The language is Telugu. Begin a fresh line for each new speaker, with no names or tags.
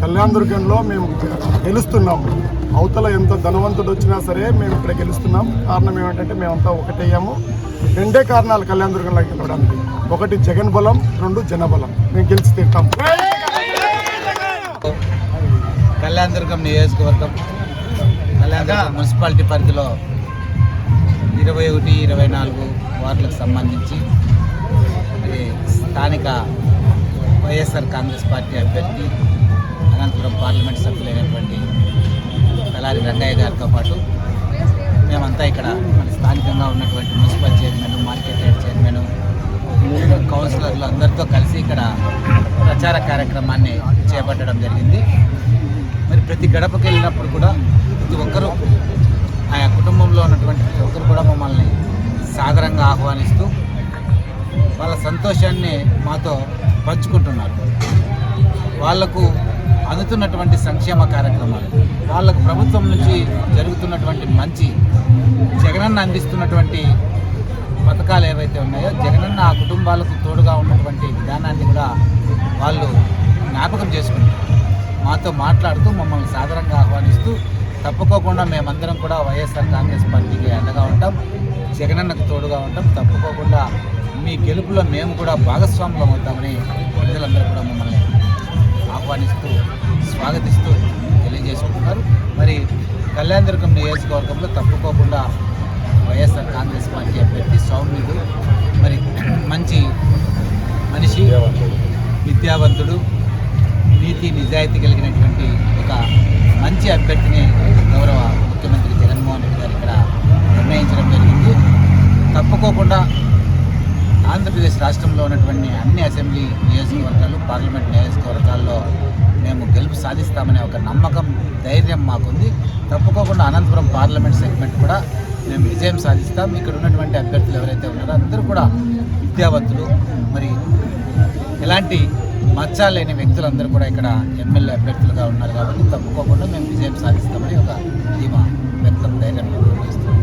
కళ్యాణదుర్గంలో మేము గెలుస్తున్నాం. అవతల ఎంత ధనవంతుడు వచ్చినా సరే మేము ఇక్కడ గెలుస్తున్నాం. కారణం ఏమిటంటే మేమంతా ఒకటయ్యాము. రెండే కారణాలు కళ్యాణదుర్గంలో గెలవడానికి: ఒకటి జగన్ బలం, రెండు జనబలం. మేము గెలిచి తీరుతాం.
కళ్యాణదుర్గం నియోజకవర్గం కళ్యాణదుర్గం మున్సిపాలిటీ పరిధిలో 21, 24 వార్డులకు సంబంధించి స్థానిక వైఎస్ఆర్ కాంగ్రెస్ పార్టీ అభ్యర్థి అనంతపురం పార్లమెంట్ సభ్యులైనటువంటి తలారి రంగయ్య గారితో పాటు మేమంతా ఇక్కడ మన స్థానికంగా ఉన్నటువంటి municipal chairman, market yard chairman, కౌన్సిలర్లు అందరితో కలిసి ఇక్కడ ప్రచార కార్యక్రమాన్ని చేపట్టడం జరిగింది. మరి ప్రతి గడపకి వెళ్ళినప్పుడు కూడా ప్రతి ఒక్కరూ ఆయా కుటుంబంలో ఉన్నటువంటి ప్రతి ఒక్కరు కూడా మమ్మల్ని సాదరంగా ఆహ్వానిస్తూ వాళ్ళ సంతోషాన్ని మాతో పంచుకుంటున్నారు. వాళ్లకు అందుతున్నటువంటి సంక్షేమ కార్యక్రమాలు, వాళ్ళకు ప్రభుత్వం నుంచి జరుగుతున్నటువంటి మంచి, జగనన్న అందిస్తున్నటువంటి పథకాలు ఏవైతే ఉన్నాయో, జగనన్న ఆ కుటుంబాలకు తోడుగా ఉన్నటువంటి విధానాన్ని కూడా వాళ్ళు జ్ఞాపకం చేసుకుంటారు. మాతో మాట్లాడుతూ మమ్మల్ని సాదరంగా ఆహ్వానిస్తూ తప్పుకోకుండా మేమందరం కూడా వైఎస్ఆర్ కాంగ్రెస్ పార్టీకి అండగా ఉంటాం, జగనన్నకు తోడుగా ఉంటాం, తప్పుకోకుండా మీ గెలుపులో మేము కూడా భాగస్వాములం అవుతామని ప్రజలందరూ కూడా మమ్మల్ని ఆహ్వానిస్తూ స్వాగతిస్తూ తెలియజేసుకుంటున్నారు. మరి కళ్యాణదుర్గం నియోజకవర్గంలో తప్పుకోకుండా వైఎస్ఆర్ కాంగ్రెస్ పార్టీ అభ్యర్థి సౌమ్యుడు, మరి మంచి మనిషి, విద్యావంతుడు, నీతి నిజాయితీ కలిగినటువంటి ఒక మంచి అభ్యర్థిని గౌరవ ముఖ్యమంత్రి జగన్మోహన్ రెడ్డి గారు ఇక్కడ నిర్ణయించడం జరిగింది. తప్పుకోకుండా ఆంధ్రప్రదేశ్ రాష్ట్రంలో ఉన్నటువంటి అన్ని అసెంబ్లీ నియోజకవర్గాలు, పార్లమెంట్ నియోజకవర్గాల్లో మేము గెలుపు సాధిస్తామనే ఒక నమ్మకం, ధైర్యం మాకుంది. తప్పుకోకుండా అనంతపురం పార్లమెంట్ సెగ్మెంట్ కూడా మేము విజయం సాధిస్తాం. ఇక్కడ ఉన్నటువంటి అభ్యర్థులు ఎవరైతే ఉన్నారో అందరూ కూడా విద్యావంతులు, మరి ఎలాంటి మచ్చ లేని వ్యక్తులందరూ కూడా ఇక్కడ ఎమ్మెల్యే అభ్యర్థులుగా ఉన్నారు. కాబట్టి తప్పుకోకుండా మేము విజయం సాధిస్తామని ఒక ధీమా వ్యక్తం, ధైర్యం చేస్తాం.